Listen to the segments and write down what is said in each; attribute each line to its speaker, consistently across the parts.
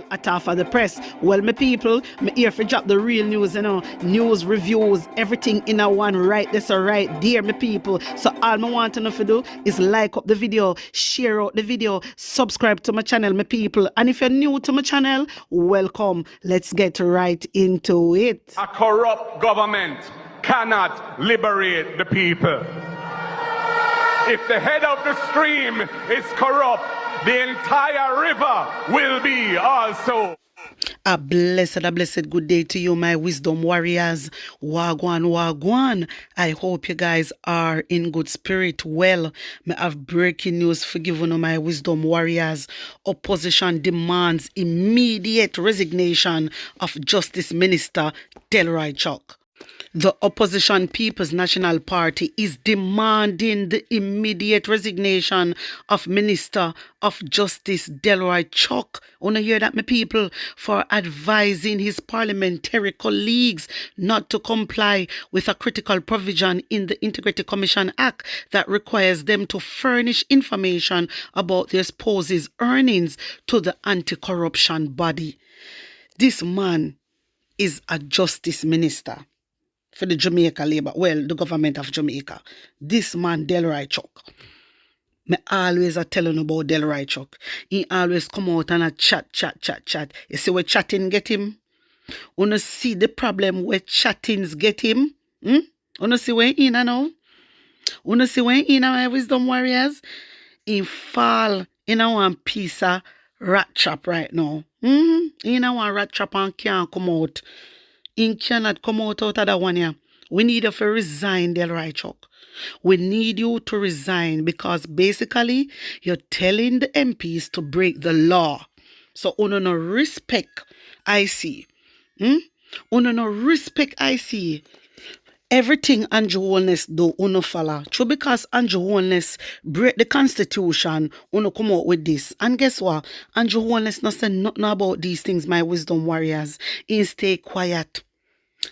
Speaker 1: At half of the press. Well, my people, me here for drop the real news, news, reviews, everything in a one right this or right there, my people. So all I want to know to do is like up the video, share out the video, subscribe to my channel, my people. And if you're new to my channel, welcome. Let's get right into it.
Speaker 2: A corrupt government cannot liberate the people. If the head of the stream is corrupt, the entire river will be also.
Speaker 1: A blessed good day to you, my wisdom warriors. Wagwan, wagwan. I hope you guys are in good spirit. Well, I have breaking news for giving my wisdom warriors. Opposition demands immediate resignation of Justice Minister Delroy Chuck. The opposition People's National Party is demanding the immediate resignation of Minister of Justice Delroy Chuck. Wanna hear that, my people? For advising his parliamentary colleagues not to comply with a critical provision in the Integrity Commission Act that requires them to furnish information about their spouse's earnings to the anti-corruption body. This man is a justice minister for the Jamaica Labour, the government of Jamaica. This man, Delroy Chuck. Me always a telling about Delroy Chuck. He always come out and a chat. You see where chatting get him? Wanna see the problem where chattings get him? Wanna see where he in now? Wanna see where he in my wisdom warriors? He fall in a one piece of rat trap right now. In a one rat trap and can't come out. He cannot come out of that one here. We need you to resign, Delroy Chuck. We need you to resign because basically you're telling the MPs to break the law. So, no respect, I see. No respect, I see. Everything Andrew Holness do, uno follow. True, because Andrew Holness break the constitution, uno come out with this. And guess what? Andrew Holness not say nothing about these things, my wisdom warriors. He stay quiet.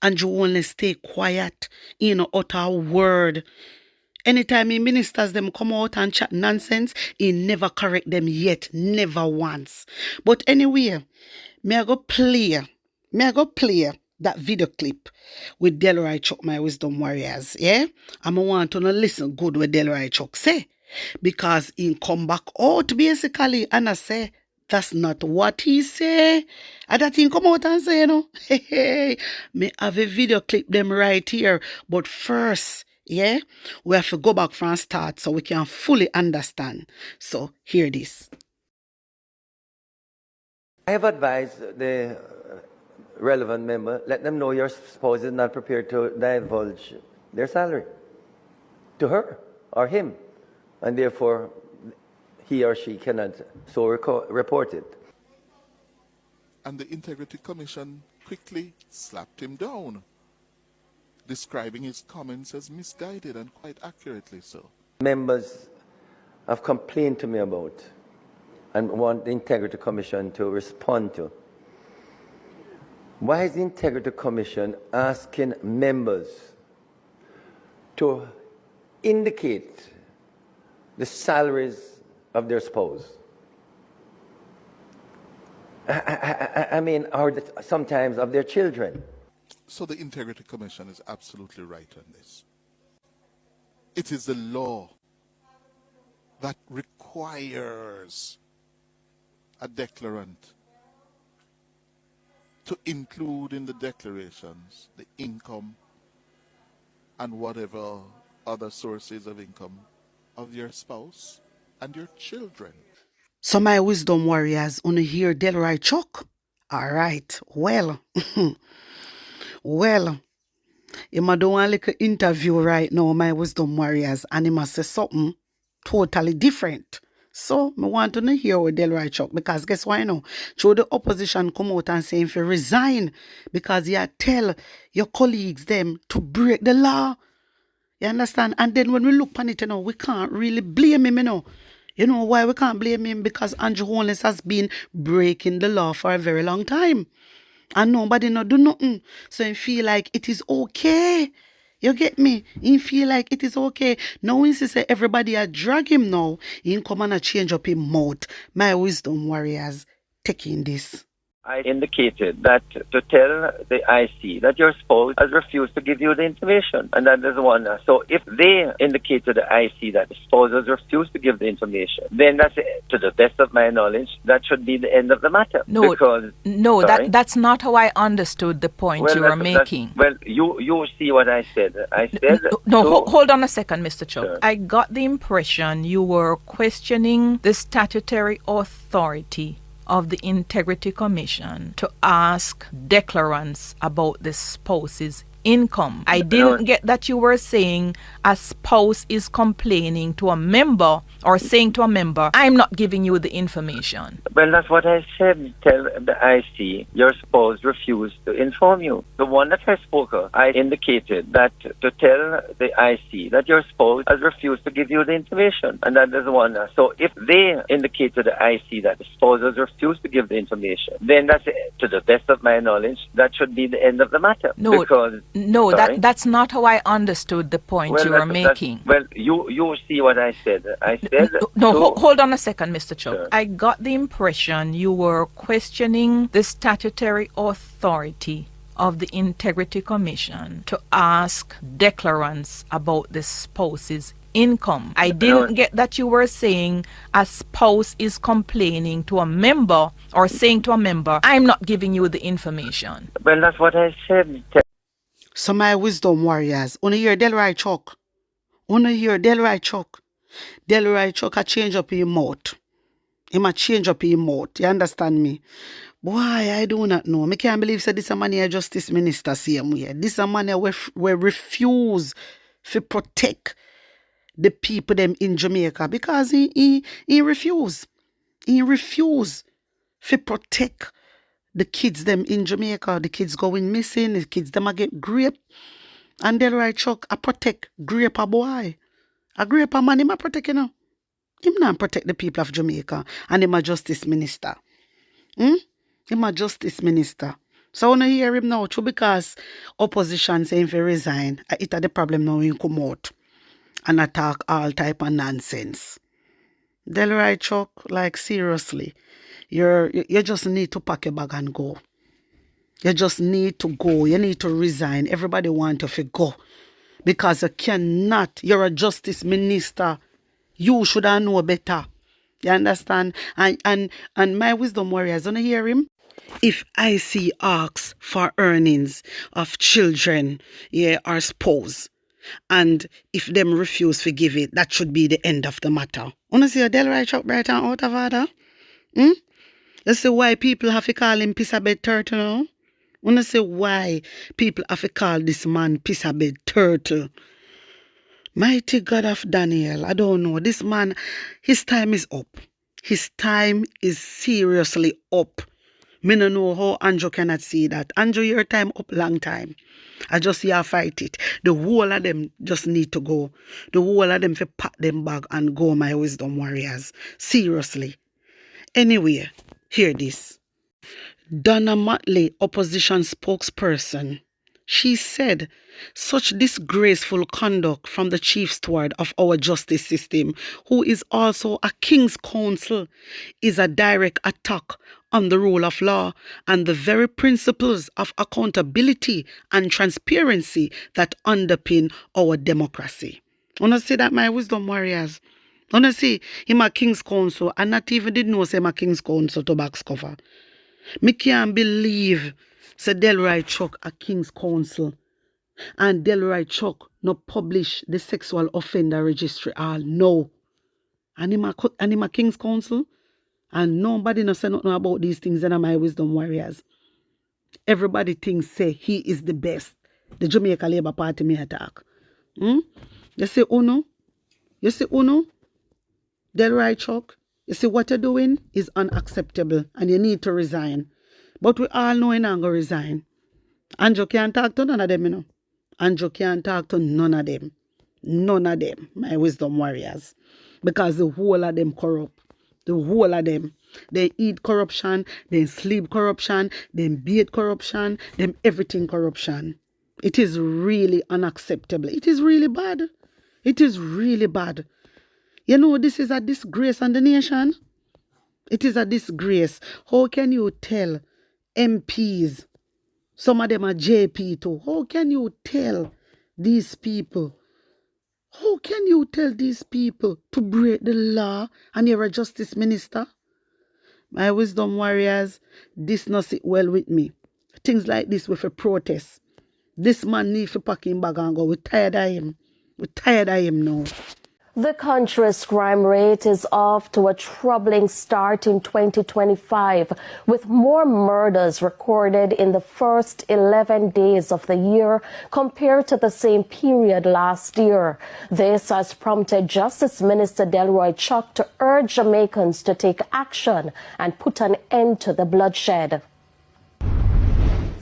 Speaker 1: Andrew Holness stay quiet. He no utter a word. Anytime he ministers them come out and chat nonsense, he never correct them yet. Never once. But anyway, may I go play that video clip with Delroy Chuck, my wisdom warriors. Yeah? I'm want to listen good with Delroy Chuck say. Because he come back out basically and I say, that's not what he say. And that he come out and say, hey, me have a video clip them right here. But first, yeah, we have to go back from start so we can fully understand. So, hear this.
Speaker 3: I have advised the relevant member, let them know your spouse is not prepared to divulge their salary to her or him, and therefore he or she cannot so report it.
Speaker 4: And the Integrity Commission quickly slapped him down, describing his comments as misguided and quite accurately so.
Speaker 3: Members have complained to me about and want the Integrity Commission to respond to. Why is the Integrity Commission asking members to indicate the salaries of their spouse? I mean, or sometimes of their children.
Speaker 4: So the Integrity Commission is absolutely right on this. It is the law that requires a declarant to include in the declarations the income and whatever other sources of income of your spouse and your children.
Speaker 1: So my wisdom warriors, wanna hear Delroy Chuck? All right, well, you might do one little interview right now, my wisdom warriors, and he must say something totally different. So, I want to hear what Delroy Chuck, because guess why now? Through the opposition come out and say if you resign, because you tell your colleagues them to break the law. You understand? And then when we look on it, we can't really blame him, You know why we can't blame him? Because Andrew Holness has been breaking the law for a very long time. And nobody not do nothing. So I feel like it is okay. You get me? He feel like it is okay. Now he say everybody a drag him now. He come and a change up him mouth. My wisdom warriors. taking this.
Speaker 3: I indicated that to tell the IC that your spouse has refused to give you the information, and that is one. So if they indicate to the IC that the spouse has refused to give the information, then that's, to the best of my knowledge, that should be the end of the matter.
Speaker 5: No,
Speaker 3: Sorry?
Speaker 5: that's not how I understood the point you were making.
Speaker 3: Well, you see what I said. I said...
Speaker 5: Hold on a second, Mr. Chuck.
Speaker 3: Sure.
Speaker 5: I got the impression you were questioning the statutory authority of the Integrity Commission to ask declarants about the spouse's income. I didn't get that you were saying a spouse is complaining to a member or saying to a member, I'm not giving you the information.
Speaker 3: Well, that's what I said. Tell the IC your spouse refused to inform you. The one that I spoke of, I indicated that to tell the IC that your spouse has refused to give you the information, and that is one. So if they indicate to the IC that the spouse has refused to give the information, then that's, to the best of my knowledge, that should be the end of the matter.
Speaker 5: That's not how I understood the point you were making.
Speaker 3: Well, you see what I said. I said...
Speaker 5: Hold on a second, Mr. Chuck.
Speaker 3: Sure.
Speaker 5: I got the impression you were questioning the statutory authority of the Integrity Commission to ask declarants about the spouse's income. I didn't get that you were saying a spouse is complaining to a member or saying to a member, I'm not giving you the information.
Speaker 3: Well, that's what I said.
Speaker 1: So my wisdom warriors, wanna hear Delroy Chuck? Wanna hear Delroy Chuck? Delroy Chuck a change up his mouth. He might change up his mouth. You understand me? Boy, I do not know. I can't believe that this a man here justice minister same way. This a man here we refuse to protect the people them in Jamaica because he refuse. He refuse to protect the kids them in Jamaica. The kids going missing. The kids them a get grape. And Delroy Chuck a protect grape a boy. A grape a man him a protect, you know. Him not protect the people of Jamaica. And him a justice minister. Him a justice minister. So I want to hear him now too because opposition saying if he resign. It a the problem now he come out and attack all type of nonsense. Delroy Chuck, like seriously, you just need to pack your bag and go. You just need to go. You need to resign. Everybody want to go. Because you cannot. You're a justice minister. You should have known better. You understand? And my wisdom warriors, don't you hear him? If IC asks for earnings of children, or spouse, and if them refuse to give it, that should be the end of the matter. Wanna see a Delroy Chuck bright and out of order? You see why people have to call him Pissabed Turtle now? Wanna see why people have to call this man Pissabed Turtle? Mighty God of Daniel, I don't know. This man, his time is up. His time is seriously up. Me no know how Andrew cannot see that. Andrew, your time up long time. I just see her fight it. The whole of them just need to go. The whole of them to pack them bag and go, my wisdom warriors. Seriously. Anyway, hear this. Donna Motley, opposition spokesperson. She said, such disgraceful conduct from the chief steward of our justice system, who is also a king's counsel, is a direct attack on the rule of law and the very principles of accountability and transparency that underpin our democracy. Wanna see that, my wisdom warriors? Wanna see him a king's counsel and not even did know say him a king's counsel to box cover. Me can't believe say Delroy Chuck a king's counsel and Delroy Chuck no publish the sexual offender registry all no. And him a king's counsel and nobody no say nothing about these things in my wisdom warriors. Everybody thinks say he is the best. The Jamaica Labour Party may attack. You say Uno? You say Uno? Delroy Chuck? You see what you're doing is unacceptable and you need to resign. But we all know you're not going to resign. Andrew can't talk to none of them, you know. Andrew can't talk to none of them. None of them, my wisdom warriors. Because the whole of them corrupt. The whole of them. They eat corruption, they sleep corruption, they bathe corruption, them everything corruption. It is really unacceptable. It is really bad. It is really bad. You know, this is a disgrace on the nation. It is a disgrace. How can you tell MPs, some of them are JP too, how can you tell these people? How can you tell these people to break the law and you're a justice minister? My wisdom warriors, this not sit well with me. Things like this with a protest. This man need to pack him bag and go. We're tired of him. We're tired of him now.
Speaker 6: The country's crime rate is off to a troubling start in 2025, with more murders recorded in the first 11 days of the year compared to the same period last year. This has prompted Justice Minister Delroy Chuck to urge Jamaicans to take action and put an end to the bloodshed.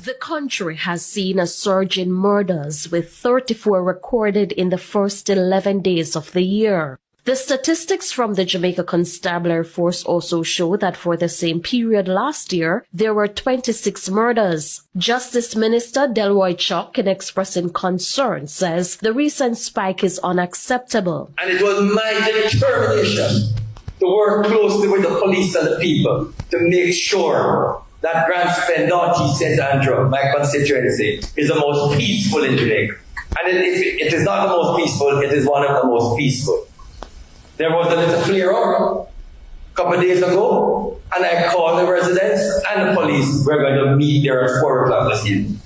Speaker 6: The country has seen a surge in murders, with 34 recorded in the first 11 days of the year. The statistics from the Jamaica Constabulary Force also show that for the same period last year, there were 26 murders. Justice Minister Delroy Chuck, in expressing concern, says the recent spike is unacceptable.
Speaker 7: And it was my determination to work closely with the police and the people to make sure that Grand Spend, Northeast St. Andrew, my constituency, is the most peaceful in Jamaica. And if it is not the most peaceful, it is one of the most peaceful. There was a little flare-up a couple of days ago, and I called the residents and the police. We're going to meet there at 4 o'clock this evening.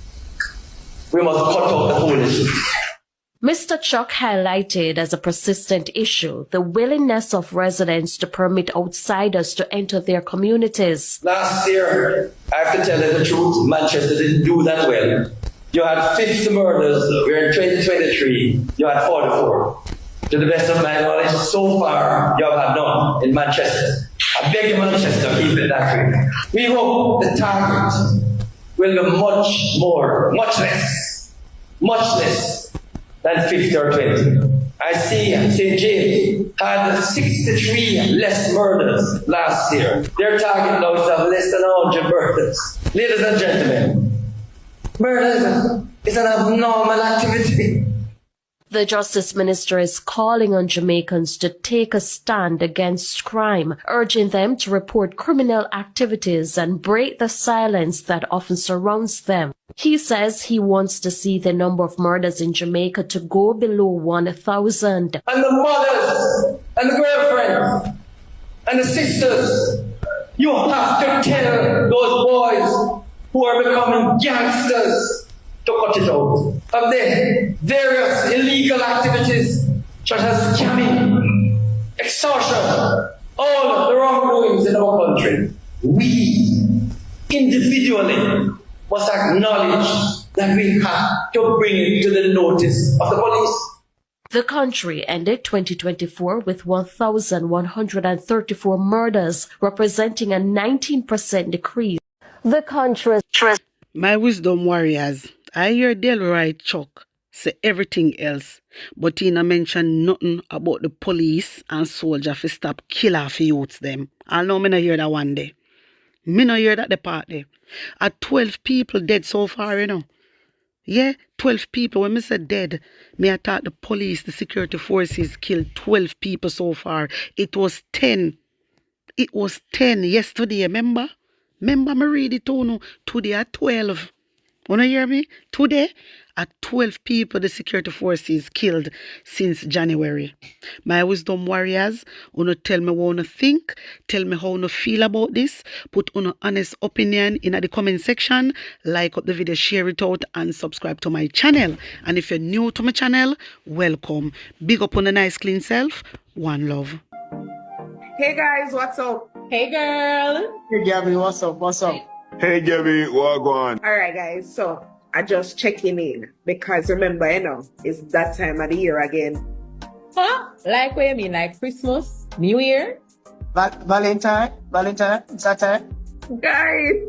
Speaker 7: We must cut out the foolishness.
Speaker 6: Mr. Chuck highlighted as a persistent issue the willingness of residents to permit outsiders to enter their communities.
Speaker 7: Last year, I have to tell you the truth, Manchester didn't do that well. You had 50 murders, we're in 2023, you had 44. To the best of my knowledge, so far, you have had none in Manchester. I beg you, Manchester, keep it that way. We hope the target will be much less than 50 or 20. I see St. James had 63 less murders last year. Their target now is to have less than 100 murders. Ladies and gentlemen, murder is an abnormal activity.
Speaker 6: The Justice Minister is calling on Jamaicans to take a stand against crime, urging them to report criminal activities and break the silence that often surrounds them. He says he wants to see the number of murders in Jamaica to go below 1,000.
Speaker 7: And the mothers and the girlfriends and the sisters, you have to tell those boys who are becoming gangsters to cut it out of the various illegal activities such as scamming, extortion, all of the wrongdoings in our country. We individually must acknowledge that we have to bring it to the notice of the police.
Speaker 6: The country ended 2024 with 1,134 murders, representing a 19% decrease. The country's...
Speaker 1: My wisdom warriors, I hear Delroy Chuck say everything else, but he not mention nothing about the police and soldier to stop kill off youths them. I know me not hear that one day. Me not hear that the part there. 12 people dead so far, you know. Yeah, 12 people. When me say dead, me I thought the police, the security forces killed 12 people so far. It was 10. It was 10 yesterday, remember? Remember me read it too, no? Today at 12. Wanna hear me? Today, at 12 people the security forces killed since January. My wisdom warriors, wanna tell me what you think, tell me how you feel about this, put an honest opinion in the comment section, like up the video, share it out, and subscribe to my channel. And if you're new to my channel, welcome. Big up on a nice clean self. One love.
Speaker 8: Hey guys, what's up?
Speaker 9: Hey girl.
Speaker 10: Hey Gabby, what's up? What's up?
Speaker 2: Hey, Gabby, what going on?
Speaker 8: All right, guys. So I just checking in because remember, it's that time of the year again.
Speaker 9: Huh? Like what you mean? Like Christmas? New Year?
Speaker 10: Valentine? It's that time?
Speaker 8: Guys,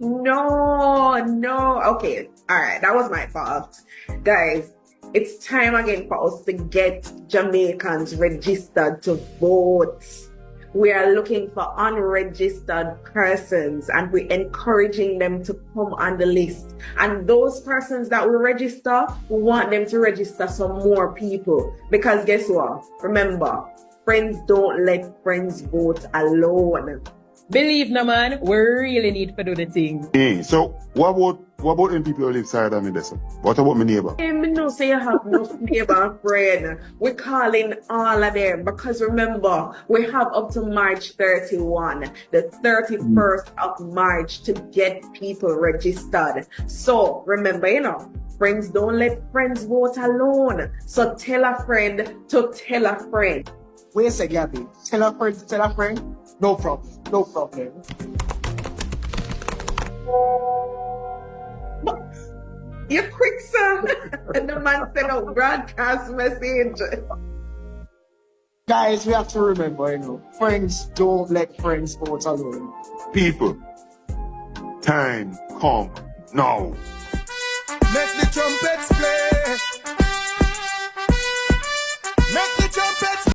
Speaker 8: no. Okay, all right. That was my fault. Guys, it's time again for us to get Jamaicans registered to vote. We are looking for unregistered persons and we're encouraging them to come on the list. And those persons that we register, we want them to register some more people. Because guess what? Remember, friends don't let friends vote alone.
Speaker 9: Believe no man, we really need to do the thing.
Speaker 11: Hey, so what about them people who live side of me this? What about my neighbor?
Speaker 8: Me no say you have no neighbor and friend. We're calling all of them because remember, we have up to March 31, the 31st of March to get people registered. So remember, friends don't let friends vote alone. So tell a friend to tell a friend.
Speaker 10: Wait a second, Gabby. Tell a friend to tell a friend. No problem. No problem.
Speaker 8: You're quick, sir. And the man sent out broadcast message.
Speaker 10: Guys, we have to remember, friends don't let friends vote alone.
Speaker 11: People, time come now.
Speaker 12: Make the trumpets play.